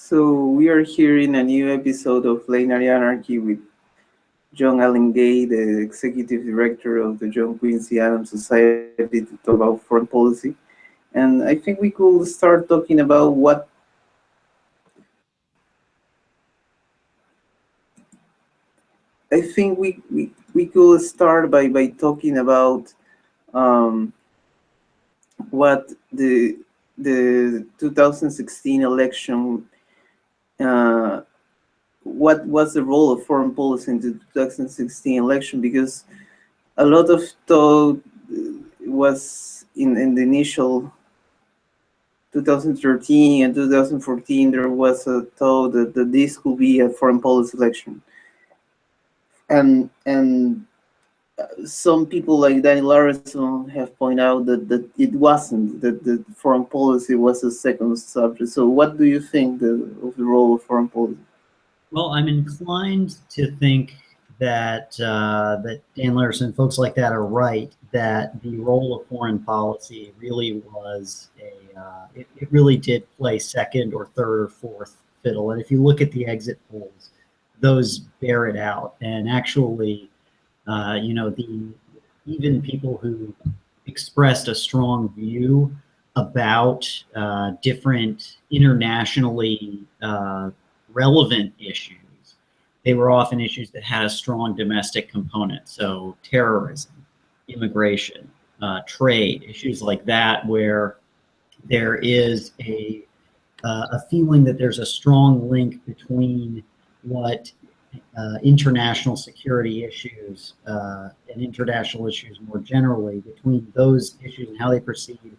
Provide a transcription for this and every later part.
So we are here in a new episode of Plenary Anarchy with John Allen Gay, the executive director of the John Quincy Adams Society, to talk about foreign policy. And I think we could start talking about we could start by talking about um, what the 2016 election uh, what was the role of foreign policy in the 2016 election, because a lot of thought was in the initial 2013 and 2014. There was a thought that this could be a foreign policy election, and some people like Danny Larson have pointed out that it wasn't, that the foreign policy was a second subject. So what do you think of the role of foreign policy? Well, I'm inclined to think that that Dan Larson and folks like that are right, that the role of foreign policy really was it really did play second or third or fourth fiddle. And if you look at the exit polls, those bear it out. And actually, the even people who expressed a strong view about different internationally relevant issues, they were often issues that had a strong domestic component. So terrorism, immigration, trade, issues like that, where there is a feeling that there's a strong link between what international security issues and international issues more generally, between those issues and how they proceed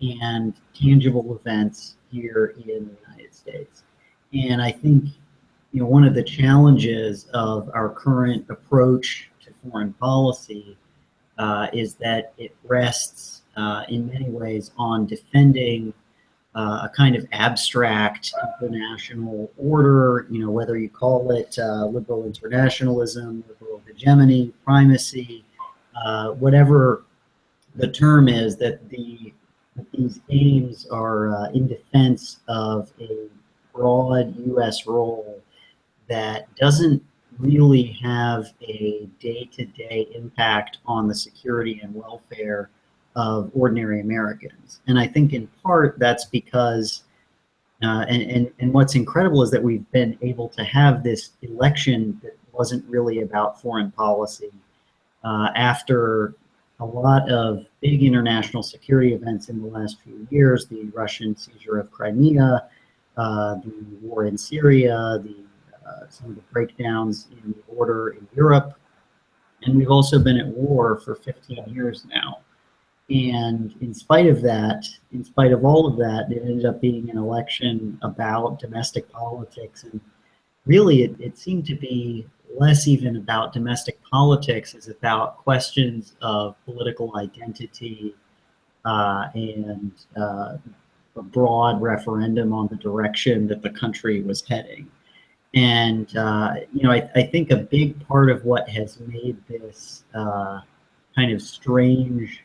and tangible events here in the United States. And I think, one of the challenges of our current approach to foreign policy is that it rests in many ways on defending a kind of abstract international order, whether you call it liberal internationalism, liberal hegemony, primacy, whatever the term is, that these aims are in defense of a broad U.S. role that doesn't really have a day-to-day impact on the security and welfare of ordinary Americans. And I think in part that's because, and what's incredible is that we've been able to have this election that wasn't really about foreign policy after a lot of big international security events in the last few years: the Russian seizure of Crimea, the war in Syria, some of the breakdowns in the order in Europe. And we've also been at war for 15 years now. And in spite of that, in spite of all of that, it ended up being an election about domestic politics. And really, it seemed to be less even about domestic politics, as about questions of political identity and a broad referendum on the direction that the country was heading. And, I think a big part of what has made this kind of strange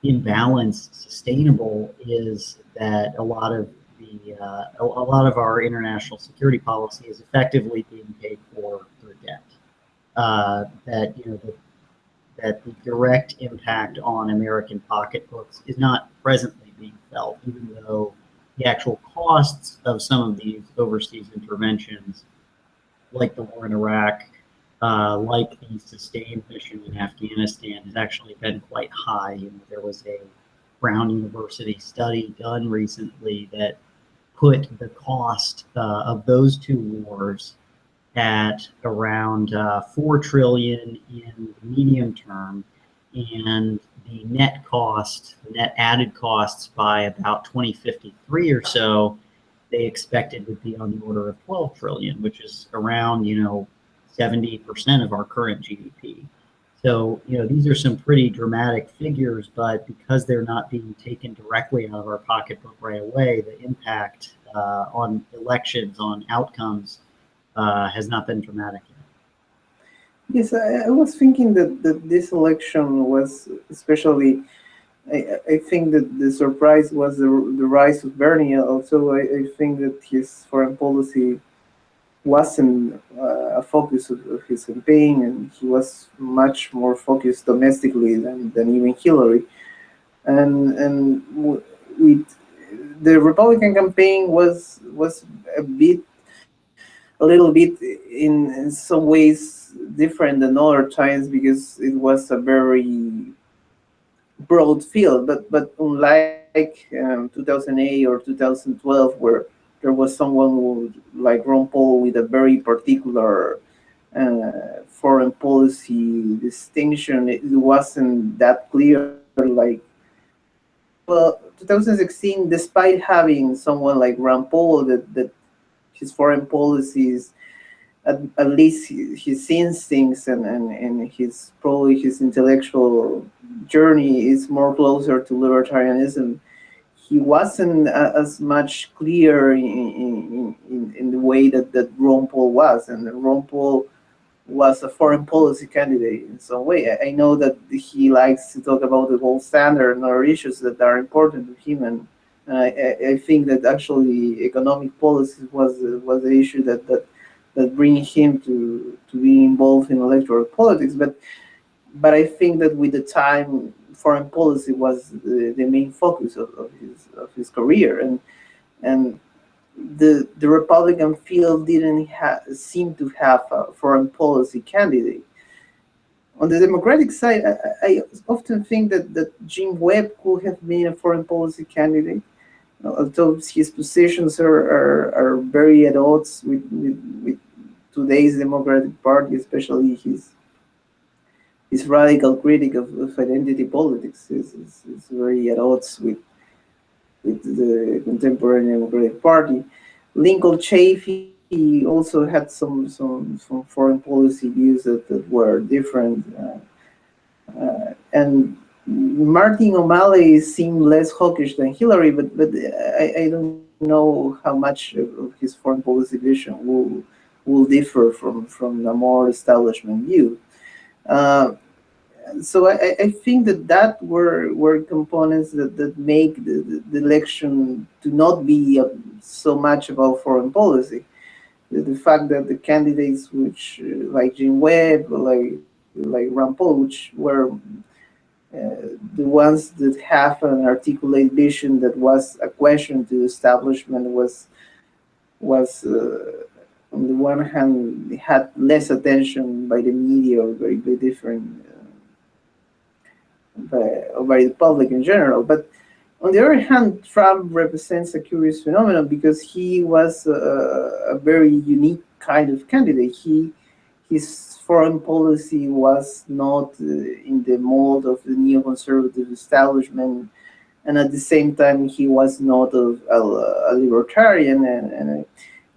imbalance sustainable is that a lot of our international security policy is effectively being paid for through debt. That the direct impact on American pocketbooks is not presently being felt, even though the actual costs of some of these overseas interventions, like the war in Iraq, like the sustained mission in Afghanistan, has actually been quite high. There was a Brown University study done recently that put the cost of those two wars at around $4 trillion in the medium term, and the net cost, the net added costs by about 2053 or so, they expected would be on the order of 12 trillion, which is around 70% of our current GDP. So these are some pretty dramatic figures, but because they're not being taken directly out of our pocketbook right away, the impact on elections, on outcomes, has not been dramatic yet. Yes, I was thinking that this election was especially I think that the surprise was the rise of Bernie. Also, I think that his foreign policy wasn't a focus of his campaign, and he was much more focused domestically than even Hillary. And with the Republican campaign was a bit a little bit in some ways different than other times because it was a very broad field. But unlike 2008 or 2012, where there was someone who, like Ron Paul, with a very particular foreign policy distinction, it wasn't that clear. Like, well, 2016, despite having someone like Ron Paul, that his foreign policies, at least his instincts and his probably his intellectual journey is more closer to libertarianism. He wasn't as much clear in the way that Ron Paul was, and Ron Paul was a foreign policy candidate in some way. I know that he likes to talk about the gold standard and other issues that are important to him, and I think that actually economic policy was the issue that bring him to be involved in electoral politics. But I think that with the time, foreign policy was the main focus of his career, and the Republican field didn't seem to have a foreign policy candidate. On the Democratic side, I often think that Jim Webb could have been a foreign policy candidate, although his positions are very at odds with today's Democratic Party, especially his radical critic of identity politics is very at odds with the contemporary Democratic Party. Lincoln Chafee also had some foreign policy views that were different. And Martin O'Malley seemed less hawkish than Hillary, but I don't know how much of his foreign policy vision will differ from a more establishment view. Uh, so I think that were components that make the election to not be so much about foreign policy. The fact that the candidates which like Jim Webb, like Ron Paul, which were the ones that have an articulate vision that was a question to the establishment was on the one hand had less attention by the media or by different by the public in general. But on the other hand, Trump represents a curious phenomenon because he was a very unique kind of candidate. His foreign policy was not in the mold of the neoconservative establishment, and at the same time, he was not a libertarian.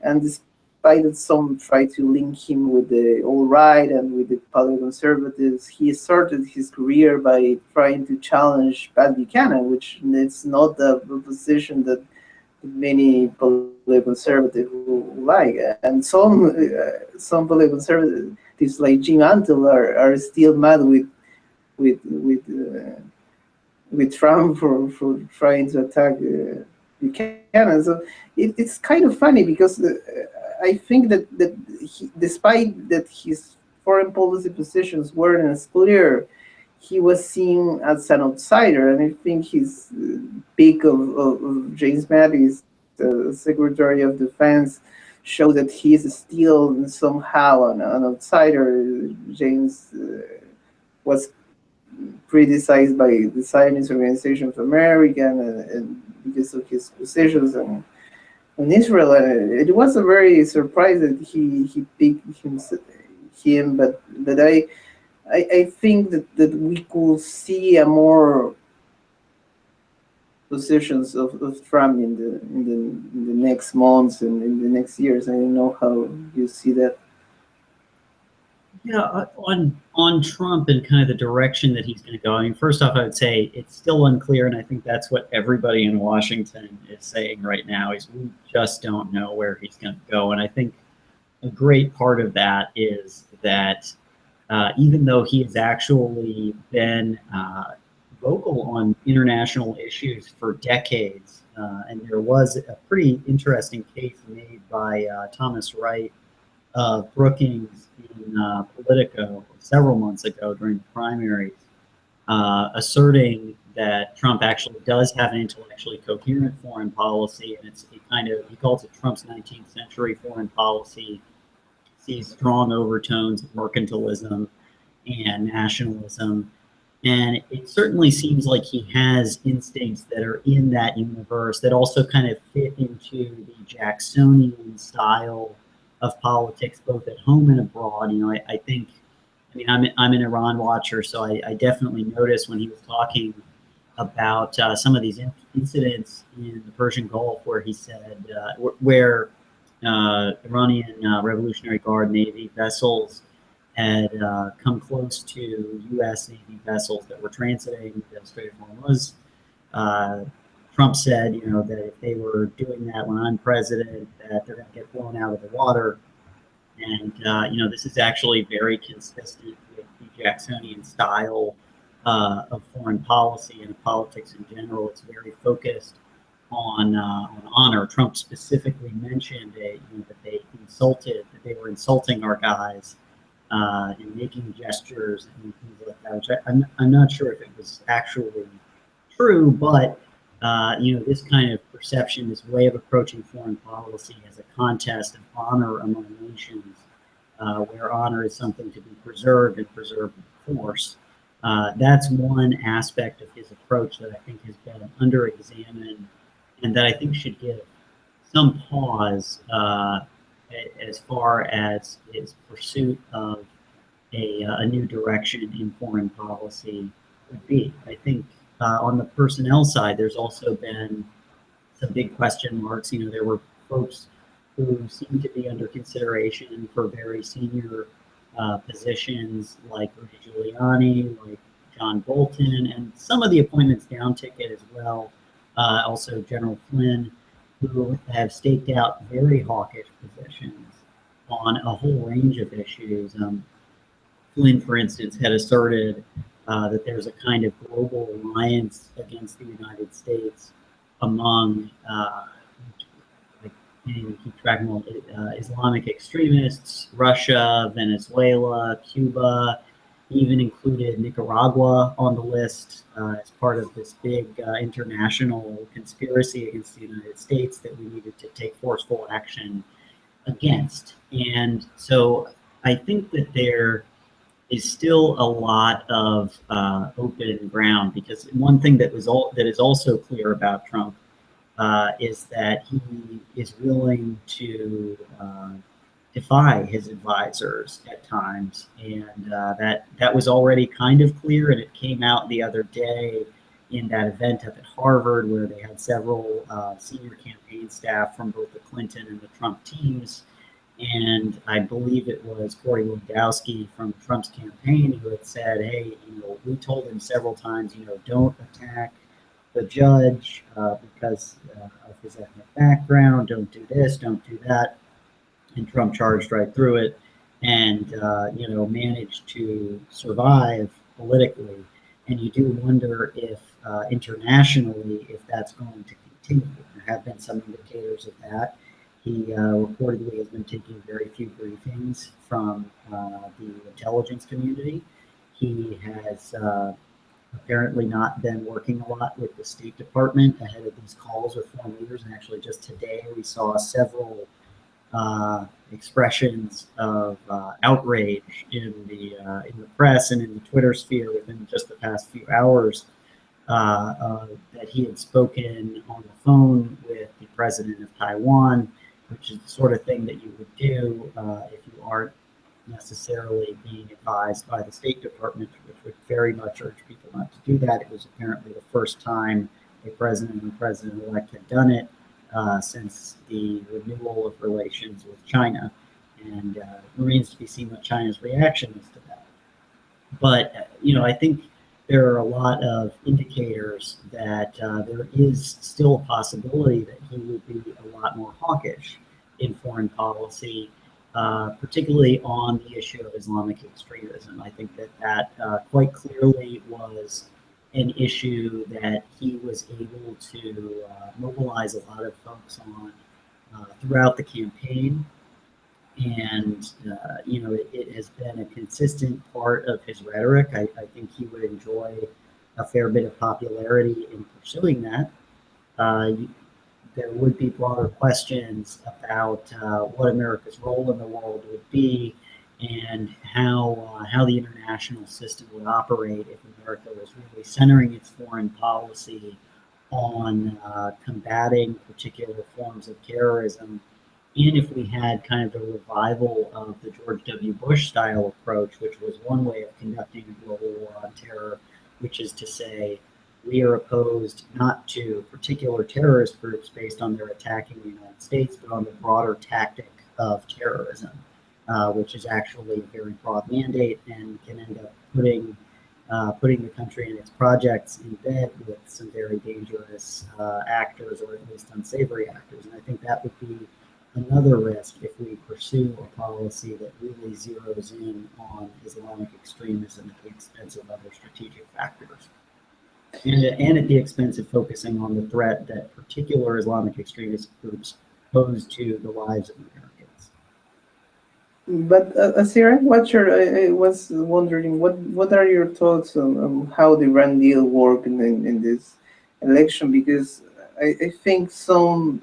And despite that some tried to link him with the alt-right and with the paleoconservatives, he started his career by trying to challenge Pat Buchanan, which is not a position that many paleoconservatives like. And some paleoconservatives like Jim Antle are still mad with with uh, with Trump for trying to attack Buchanan. So it's kind of funny because I think that despite that his foreign policy positions weren't as clear, he was seen as an outsider. And I think his pick of James Mattis, Secretary of Defense, show that he is still somehow an outsider. James was criticized by the Zionist Organization of America and because of his positions on Israel. It was a very surprise that he picked him, but I think that we could see a more positions of Trump in the next months and in the next years. I don't know how you see that. Yeah, on Trump and kind of the direction that he's going to go. I mean, first off, I would say it's still unclear, and I think that's what everybody in Washington is saying right now. Is we just don't know where he's going to go, and I think a great part of that is that even though he has actually been vocal on international issues for decades. And there was a pretty interesting case made by Thomas Wright of Brookings in Politico several months ago during the primaries, asserting that Trump actually does have an intellectually coherent foreign policy, and he calls it Trump's 19th century foreign policy, sees strong overtones of mercantilism and nationalism. And it certainly seems like he has instincts that are in that universe that also kind of fit into the Jacksonian style of politics, both at home and abroad. I think, I'm an Iran watcher, so I definitely noticed when he was talking about some of these incidents in the Persian Gulf, where he said, where Iranian Revolutionary Guard Navy vessels had come close to U.S. Navy vessels that were transiting the Strait of Hormuz. Trump said, that if they were doing that when I'm president, that they're going to get blown out of the water. And, this is actually very consistent with the Jacksonian style of foreign policy and of politics in general. It's very focused on honor. Trump specifically mentioned that they were insulting our guys and making gestures and things like that, which I'm not sure if it was actually true, but this kind of perception, this way of approaching foreign policy as a contest of honor among nations, where honor is something to be preserved and preserved with force. That's one aspect of his approach that I think has been under-examined and that I think should give some pause as far as his pursuit of a new direction in foreign policy would be. I think on the personnel side, there's also been some big question marks. There were folks who seem to be under consideration for very senior positions like Rudy Giuliani, like John Bolton, and some of the appointments down ticket as well. Also General Flynn, who have staked out very hawkish positions on a whole range of issues. Flynn, for instance, had asserted that there's a kind of global alliance against the United States among, I can't even keep track of all, Islamic extremists, Russia, Venezuela, Cuba, even included Nicaragua on the list as part of this big international conspiracy against the United States that we needed to take forceful action against. And so I think that there is still a lot of open ground, because one thing that is also clear about Trump is that he is willing to defy his advisors at times, and that was already kind of clear, and it came out the other day in that event up at Harvard where they had several senior campaign staff from both the Clinton and the Trump teams. And I believe it was Corey Lewandowski from Trump's campaign who had said, hey, we told him several times, don't attack the judge because of his ethnic background, don't do this, don't do that. And Trump charged right through it and, managed to survive politically. And you do wonder if internationally, if that's going to continue. There have been some indicators of that. He reportedly has been taking very few briefings from the intelligence community. He has apparently not been working a lot with the State Department ahead of these calls with foreign leaders. And actually just today we saw several expressions of outrage in the press and in the Twitter sphere within just the past few hours that he had spoken on the phone with the president of Taiwan, which is the sort of thing that you would do if you aren't necessarily being advised by the State Department, which would very much urge people not to do that. It was apparently the first time a president and president-elect had done it since the renewal of relations with China. And it remains to be seen what China's reaction is to that. But, I think there are a lot of indicators that there is still a possibility that he would be a lot more hawkish in foreign policy, particularly on the issue of Islamic extremism. I think that quite clearly was an issue that he was able to mobilize a lot of folks on throughout the campaign. And, it has been a consistent part of his rhetoric. I think he would enjoy a fair bit of popularity in pursuing that. There would be broader questions about what America's role in the world would be, and how the international system would operate if America was really centering its foreign policy on combating particular forms of terrorism, and if we had kind of a revival of the George W. Bush style approach, which was one way of conducting a global war on terror, which is to say, we are opposed not to particular terrorist groups based on their attacking the United States, but on the broader tactic of terrorism, which is actually a very broad mandate and can end up putting the country and its projects in bed with some very dangerous actors, or at least unsavory actors. And I think that would be another risk if we pursue a policy that really zeroes in on Islamic extremism at the expense of other strategic factors. And at the expense of focusing on the threat that particular Islamic extremist groups pose to the lives of Americans. But Asira, I was wondering, what are your thoughts on how the Iran deal worked in this election? Because I think some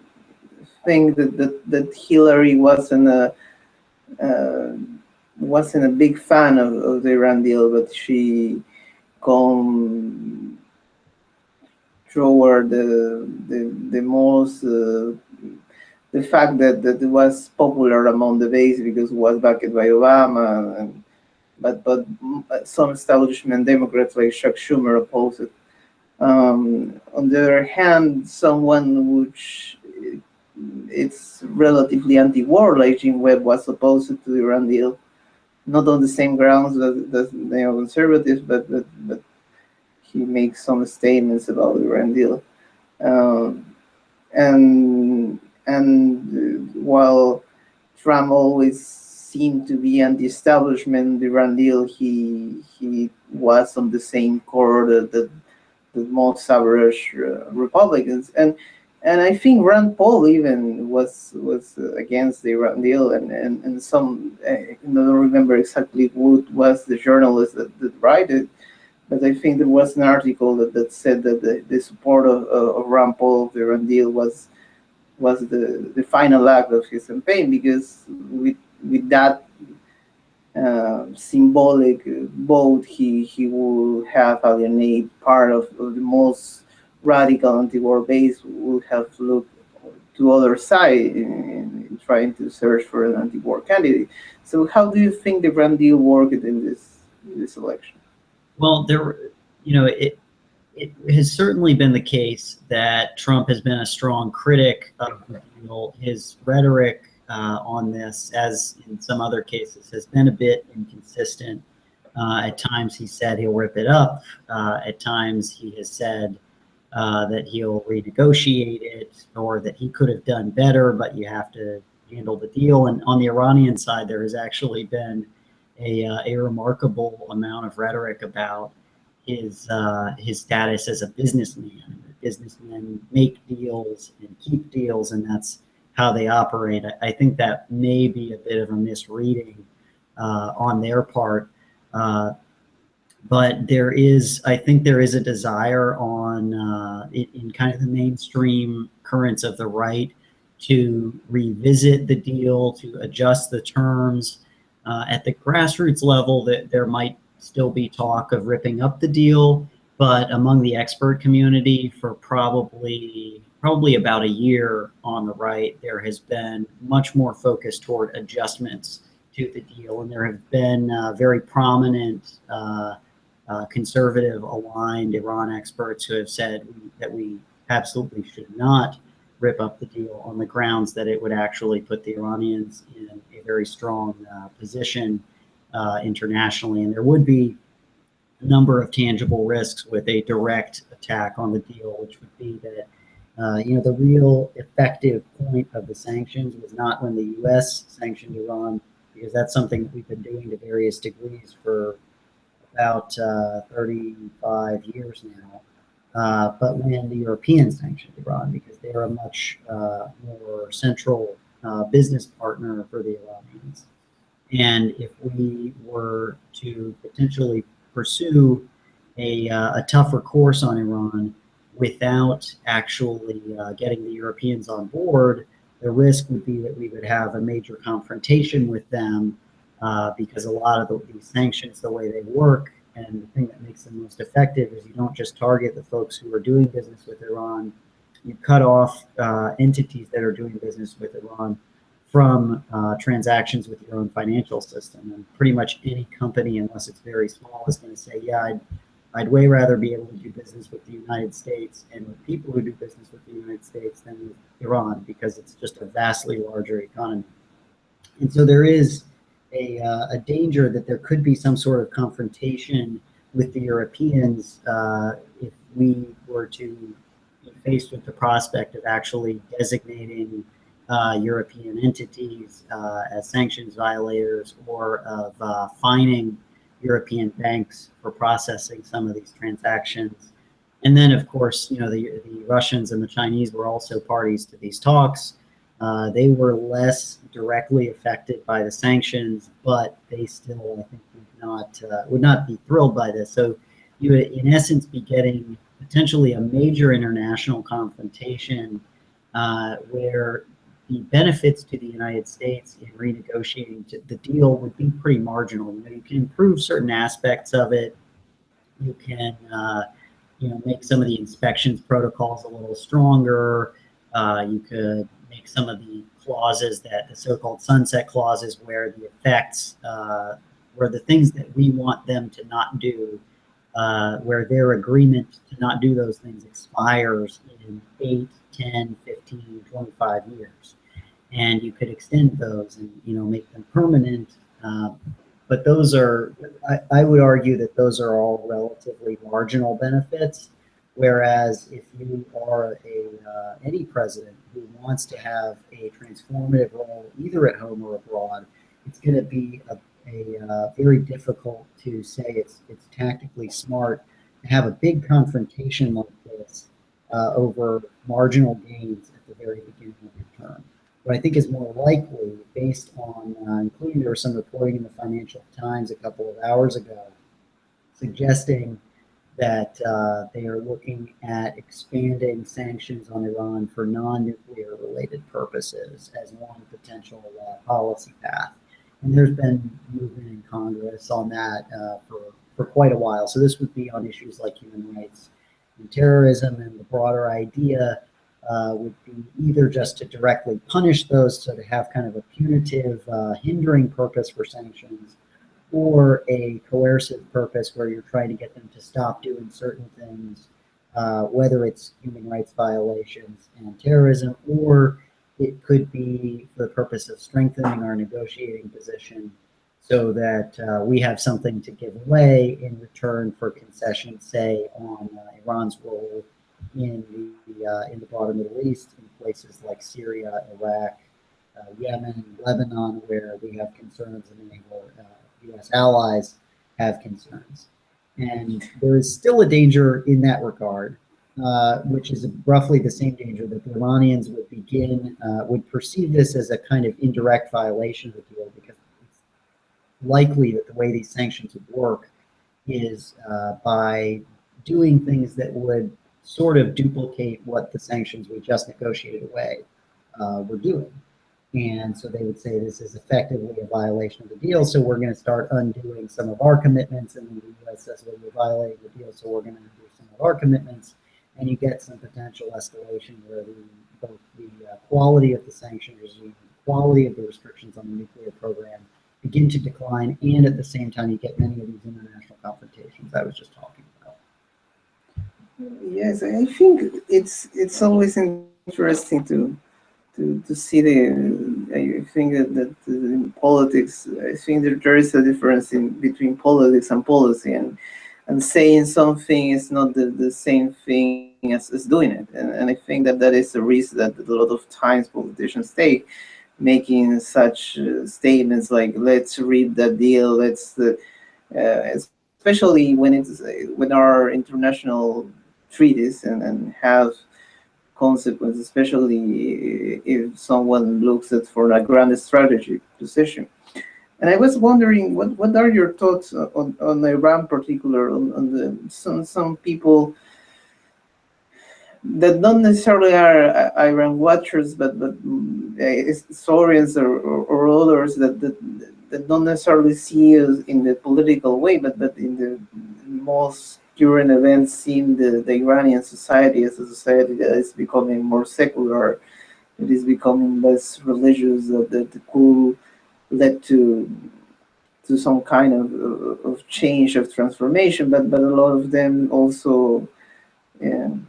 think that Hillary wasn't a big fan of the Iran deal, but she come toward the most the fact that it was popular among the base because it was backed by Obama, but some establishment Democrats like Chuck Schumer opposed it. On the other hand, someone which it's relatively anti-war like Jim Webb was opposed to the Iran deal, not on the same grounds that neoconservatives, but he makes some statements about the Iran deal. And while Trump always seemed to be anti-establishment, the Iran deal, he was on the same core that most average Republicans. And I think Rand Paul even was against the Iran deal, and some I don't remember exactly who was the journalist that wrote it, but I think there was an article that said that the support of Rand Paul of the Iran deal was the final act of his campaign, because with that symbolic vote, he will have alienate part of the most radical anti-war base, would have looked to other side in trying to search for an anti-war candidate. So how do you think the Iran deal worked in this election? Well, it has certainly been the case that Trump has been a strong critic of the deal. His rhetoric on this, as in some other cases, has been a bit inconsistent. At times he said he'll rip it up. At times he has said that he'll renegotiate it, or that he could have done better, but you have to handle the deal. And on the Iranian side, there has actually been a remarkable amount of rhetoric about his status as a businessman. Businessmen make deals and keep deals, and that's how they operate. I think that may be a bit of a misreading on their part. But I think there is a desire in kind of the mainstream currents of the right to revisit the deal, to adjust the terms. At the grassroots level, that there might still be talk of ripping up the deal, but among the expert community, for probably about a year on the right, there has been much more focus toward adjustments to the deal, and there have been very prominent conservative aligned Iran experts who have said that we absolutely should not rip up the deal on the grounds that it would actually put the Iranians in a very strong position internationally. And there would be a number of tangible risks with a direct attack on the deal, which would be that the real effective point of the sanctions was not when the U.S. sanctioned Iran, because that's something that we've been doing to various degrees for about 35 years now. But when the Europeans sanctioned Iran, because they're a much more central business partner for the Iranians. And if we were to potentially pursue a tougher course on Iran without actually getting the Europeans on board, the risk would be that we would have a major confrontation with them because a lot of these sanctions, the way they work, and the thing that makes them most effective is you don't just target the folks who are doing business with Iran, you cut off entities that are doing business with Iran from transactions with your own financial system. And pretty much any company, unless it's very small, is going to say, yeah, I'd way rather be able to do business with the United States and with people who do business with the United States than with Iran, because it's just a vastly larger economy. And so there is a danger that there could be some sort of confrontation with the Europeans if we were to be faced with the prospect of actually designating European entities as sanctions violators, or of fining European banks for processing some of these transactions. And then, of course, the Russians and the Chinese were also parties to these talks. They were less directly affected by the sanctions, but they still, I think, would not be thrilled by this. So you would, in essence, be getting potentially a major international confrontation where the benefits to the United States in renegotiating the deal would be pretty marginal. You can improve certain aspects of it. You can, make some of the inspections protocols a little stronger. You could make some of the clauses, that the so-called sunset clauses, where the effects, where the things that we want them to not do, where their agreement to not do those things expires in 8, 10, 15, 25 years. And you could extend those and make them permanent. But those are, I would argue that those are all relatively marginal benefits. Whereas if you are any president who wants to have a transformative role, either at home or abroad, it's going to be very difficult to say it's tactically smart to have a big confrontation like this over marginal gains at the very beginning of your term. What I think is more likely, based on, including there was some reporting in the Financial Times a couple of hours ago, suggesting that they are looking at expanding sanctions on Iran for non-nuclear related purposes as one potential policy path. And there's been movement in Congress on that for quite a while. So this would be on issues like human rights and terrorism, and the broader idea would be either just to directly punish those, so to have kind of a punitive, hindering purpose for sanctions, or a coercive purpose where you're trying to get them to stop doing certain things, whether it's human rights violations and terrorism, or it could be for the purpose of strengthening our negotiating position so that we have something to give away in return for concessions, say, on Iran's role in the broader Middle East, in places like Syria, Iraq, Yemen, and Lebanon, where we have concerns, and many of our U.S. allies have concerns. And there is still a danger in that regard, which is roughly the same danger that the Iranians would perceive this as a kind of indirect violation of the deal, because it's likely that the way these sanctions would work is by doing things that would sort of duplicate what the sanctions we just negotiated away were doing. And so they would say this is effectively a violation of the deal, so we're going to start undoing some of our commitments. And then the U.S. says, well, you're violating the deal, so we're going to undo some of our commitments. And you get some potential escalation where both the quality of the sanction regime, the quality of the restrictions on the nuclear program begin to decline, and at the same time you get many of these international confrontations I was just talking about. Yes, I think it's always interesting to see I think that in politics, I think that there is a difference between politics and policy, and saying something is not the same thing as doing it. And I think that is a risk that a lot of times politicians take, making such statements like, let's read that deal, let's especially when our international treaties and have consequences, especially if someone looks at for a grand strategy position. And I was wondering, what are your thoughts on Iran, particular on the some people that don't necessarily are Iran watchers, but historians or others that don't necessarily see us in the political way, but in the most current events, seeing the Iranian society as a society that is becoming more secular, that is becoming less religious, that could lead to some kind of change, of transformation, but a lot of them also um,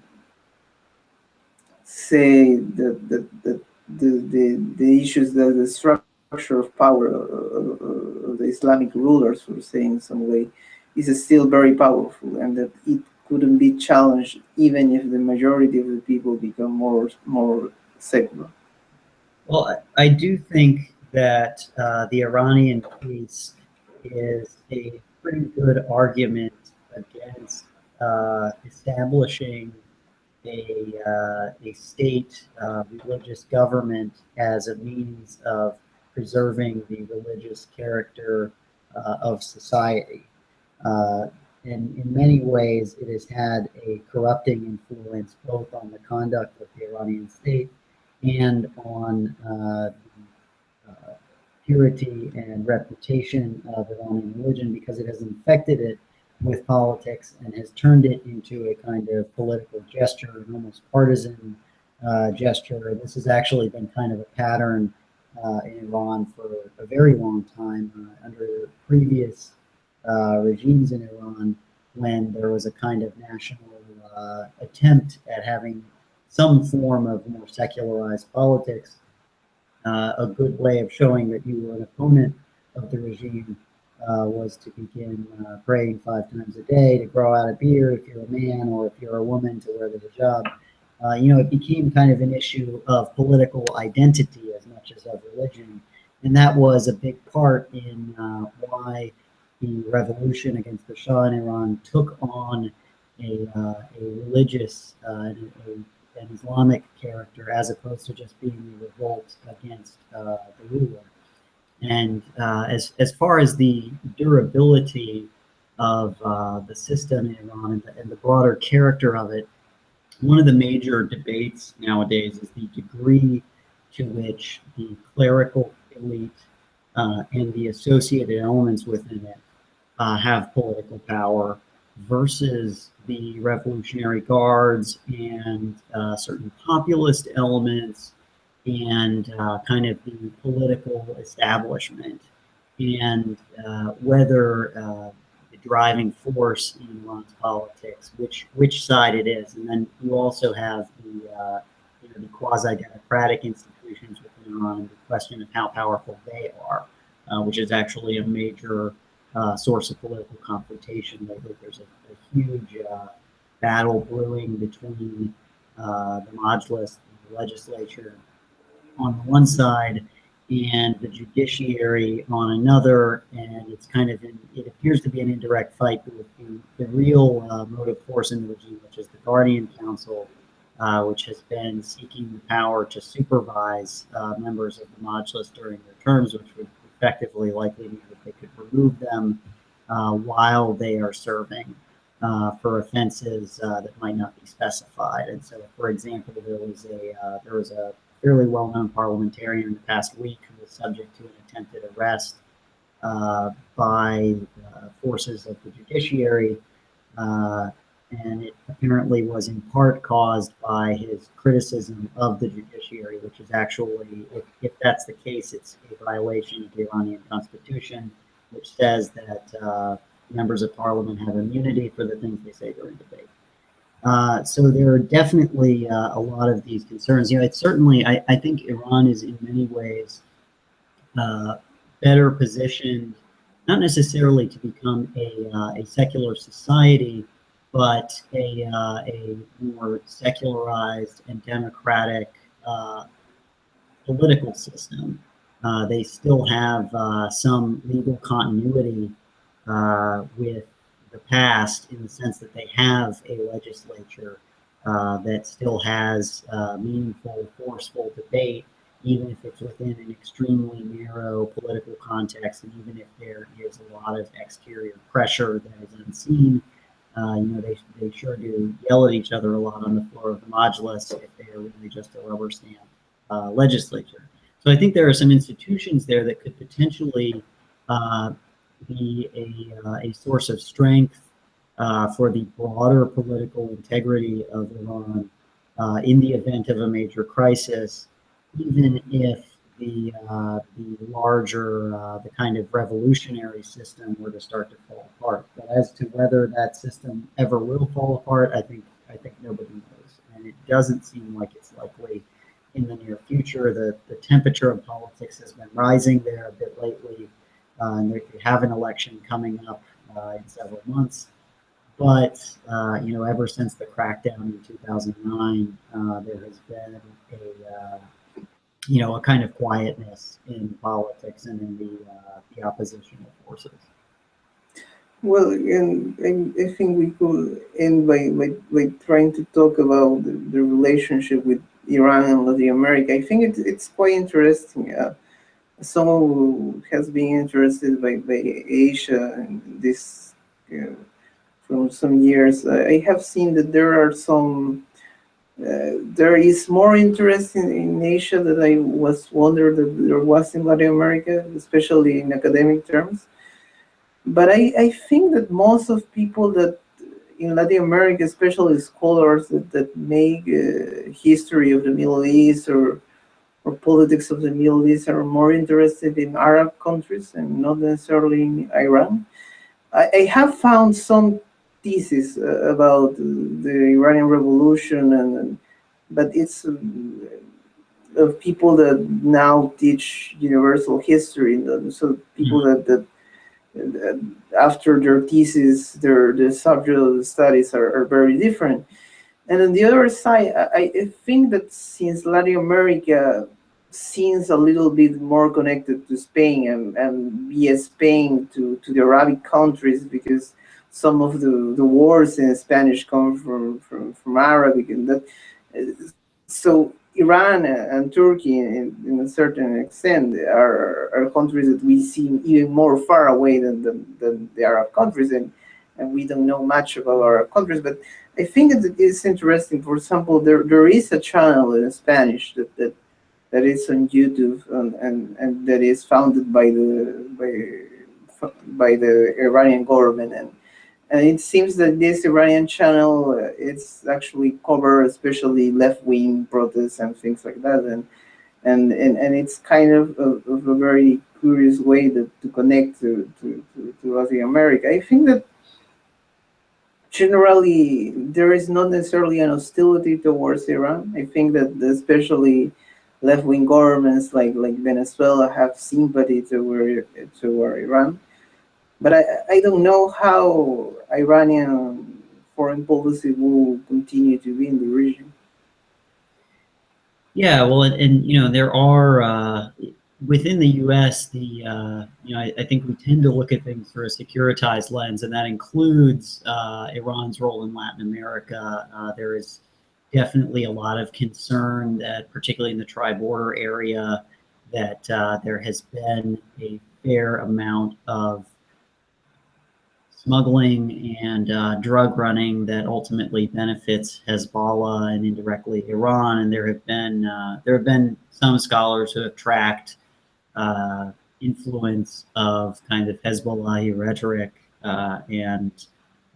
say that the issues, that the structure of power of the Islamic rulers, for saying some way, is still very powerful, and that it couldn't be challenged even if the majority of the people become more secular. Well, I do think that the Iranian case is a pretty good argument against establishing a state religious government as a means of preserving the religious character of society. Uh, in many ways, it has had a corrupting influence both on the conduct of the Iranian state and on the purity and reputation of Iranian religion, because it has infected it with politics and has turned it into a kind of political gesture, an almost partisan gesture. This has actually been kind of a pattern in Iran for a very long time under previous regimes in Iran, when there was a kind of national attempt at having some form of more secularized politics. A good way of showing that you were an opponent of the regime was to begin praying 5 times a day, to grow out a beard if you're a man, or if you're a woman, to wear the hijab. It became kind of an issue of political identity as much as of religion. And that was a big part in why the revolution against the Shah in Iran took on a religious an Islamic character, as opposed to just being a revolt against the ruler. And as far as the durability of the system in Iran and the broader character of it, one of the major debates nowadays is the degree to which the clerical elite and the associated elements within it have political power versus the Revolutionary Guards and certain populist elements and kind of the political establishment, and whether the driving force in Iran's politics, which side it is. And then you also have the quasi-democratic institutions within Iran, and the question of how powerful they are, which is actually a major source of political confrontation. There's a huge battle brewing between the Majlis, the legislature, on the one side, and the judiciary on another, and it's kind of it appears to be an indirect fight with the real motive force in the regime, which is the Guardian Council, which has been seeking the power to supervise members of the Majlis during their terms, which would effectively likely mean that they could remove them while they are serving for offenses that might not be specified. And so, for example, there was a fairly well-known parliamentarian in the past week who was subject to an attempted arrest by forces of the judiciary, and it apparently was in part caused by his criticism of the judiciary, which is actually, if that's the case, it's a violation of the Iranian constitution, which says that members of parliament have immunity for the things they say during debate. So there are definitely a lot of these concerns. It's certainly, I think Iran is in many ways better positioned, not necessarily to become a secular society, but a more secularized and democratic political system. They still have some legal continuity with the past in the sense that they have a legislature that still has meaningful, forceful debate, even if it's within an extremely narrow political context, and even if there is a lot of exterior pressure that is unseen. They sure do yell at each other a lot on the floor of the modulus if they are really just a rubber stamp legislature. So I think there are some institutions there that could potentially be a source of strength for the broader political integrity of Iran in the event of a major crisis, even if the larger, the kind of revolutionary system were to start to fall apart. But as to whether that system ever will fall apart, I think nobody knows, and it doesn't seem like it's likely in the near future. The temperature of politics has been rising there a bit lately, and they have an election coming up in several months. But ever since the crackdown in 2009, there has been a kind of quietness in politics and in the oppositional forces. Well, and I think we could end by trying to talk about the relationship with Iran and Latin America. I think it's quite interesting. Someone who has been interested by Asia and this from some years, I have seen that there is more interest in Asia than I was wondering that there was in Latin America, especially in academic terms. But I think that most of people that in Latin America, especially scholars that make history of the Middle East or politics of the Middle East, are more interested in Arab countries and not necessarily in Iran. I have found some thesis about the Iranian Revolution, but it's of people that now teach universal history, so people that after their thesis, their subject of the studies are very different. And on the other side, I think that since Latin America seems a little bit more connected to Spain and via Spain to the Arabic countries, because some of the words in Spanish come from Arabic, and that so Iran and Turkey, in a certain extent, are countries that we see even more far away than the Arab countries, and we don't know much about Arab countries. But I think it's interesting. For example, there is a channel in Spanish that is on YouTube and that is founded by the Iranian government, and it seems that this Iranian channel it's actually cover especially left-wing protests and things like that, and it's kind of a very curious way to connect to Latin America. I think that generally there is not necessarily an hostility towards Iran. I think that especially left-wing governments like Venezuela have sympathy toward Iran. But I don't know how Iranian foreign policy will continue to be in the region. Yeah, well, and there are within the U.S. I think we tend to look at things through a securitized lens, and that includes Iran's role in Latin America. There is definitely a lot of concern that, particularly in the tri-border area, that there has been a fair amount of smuggling and drug running that ultimately benefits Hezbollah and indirectly Iran. And there have been some scholars who have tracked influence of kind of Hezbollah rhetoric and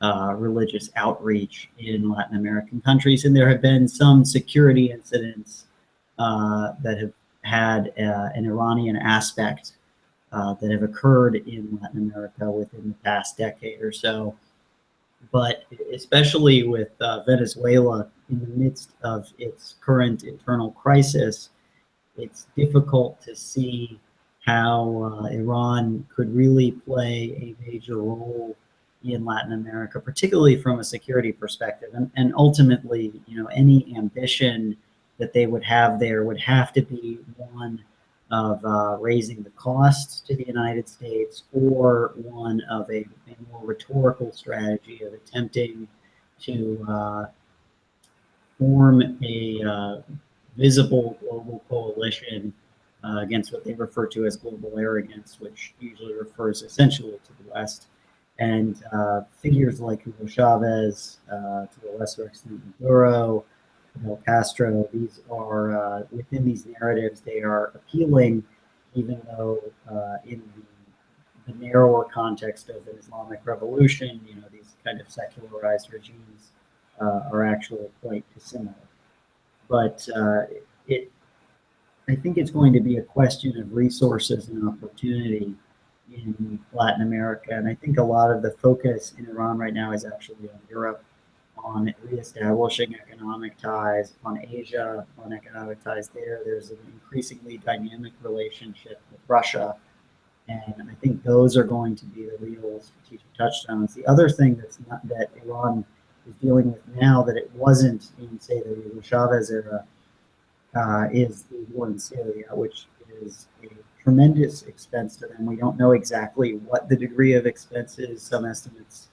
religious outreach in Latin American countries. And there have been some security incidents that have had an Iranian aspect that have occurred in Latin America within the past decade or so. But especially with Venezuela in the midst of its current internal crisis, it's difficult to see how Iran could really play a major role in Latin America, particularly from a security perspective. And ultimately, any ambition that they would have there would have to be one of raising the costs to the United States, or one of a more rhetorical strategy of attempting to form a visible global coalition against what they refer to as global arrogance, which usually refers essentially to the West. And figures like Hugo Chavez, to a lesser extent Maduro, Fidel Castro, these are, within these narratives, they are appealing, even though in the narrower context of an Islamic revolution, these kind of secularized regimes are actually quite dissimilar. But it, I think it's going to be a question of resources and opportunity in Latin America. And I think a lot of the focus in Iran right now is actually on Europe, on reestablishing economic ties, on Asia, on economic ties there. There's an increasingly dynamic relationship with Russia. And I think those are going to be the real strategic touchstones. The other thing that Iran is dealing with now that it wasn't in, say, the Hugo Chavez era, is the war in Syria, which is a tremendous expense to them. We don't know exactly what the degree of expense is. Some estimates,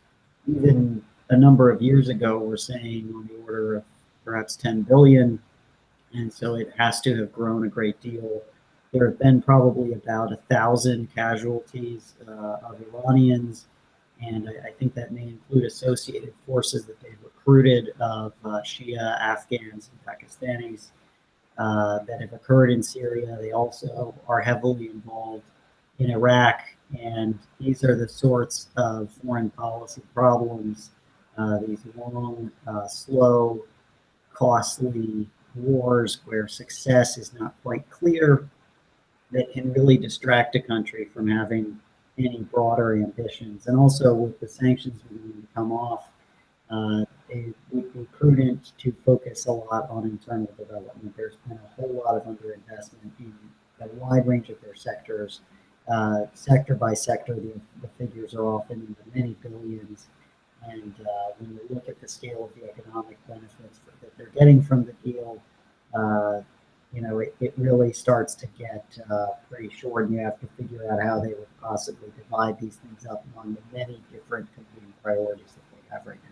even a number of years ago, were saying on the order of perhaps 10 billion, and so it has to have grown a great deal. There have been probably about 1,000 casualties of Iranians, and I think that may include associated forces that they've recruited of Shia, Afghans, and Pakistanis that have occurred in Syria. They also are heavily involved in Iraq, and these are the sorts of foreign policy problems, these long, slow, costly wars where success is not quite clear, that can really distract a country from having any broader ambitions. And also with the sanctions beginning to come off, it would be prudent to focus a lot on internal development. There's been a whole lot of underinvestment in a wide range of their sectors. Sector by sector, the figures are often in the many billions. And when you look at the scale of the economic benefits that they're getting from the deal, it really starts to get pretty short, and you have to figure out how they would possibly divide these things up among the many different competing priorities that they have right now.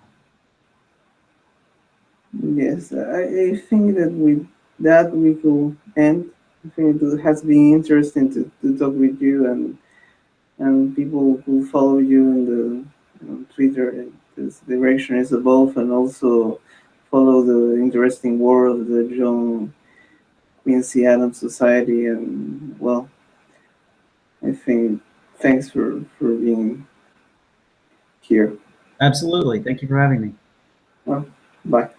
Yes, I think that with that we will end. I think it has been interesting to talk with you and people who follow you in the Twitter. This direction is evolve, and also follow the interesting world of the John Quincy Adams Society. And well, I think thanks for being here. Absolutely. Thank you for having me. Well, bye.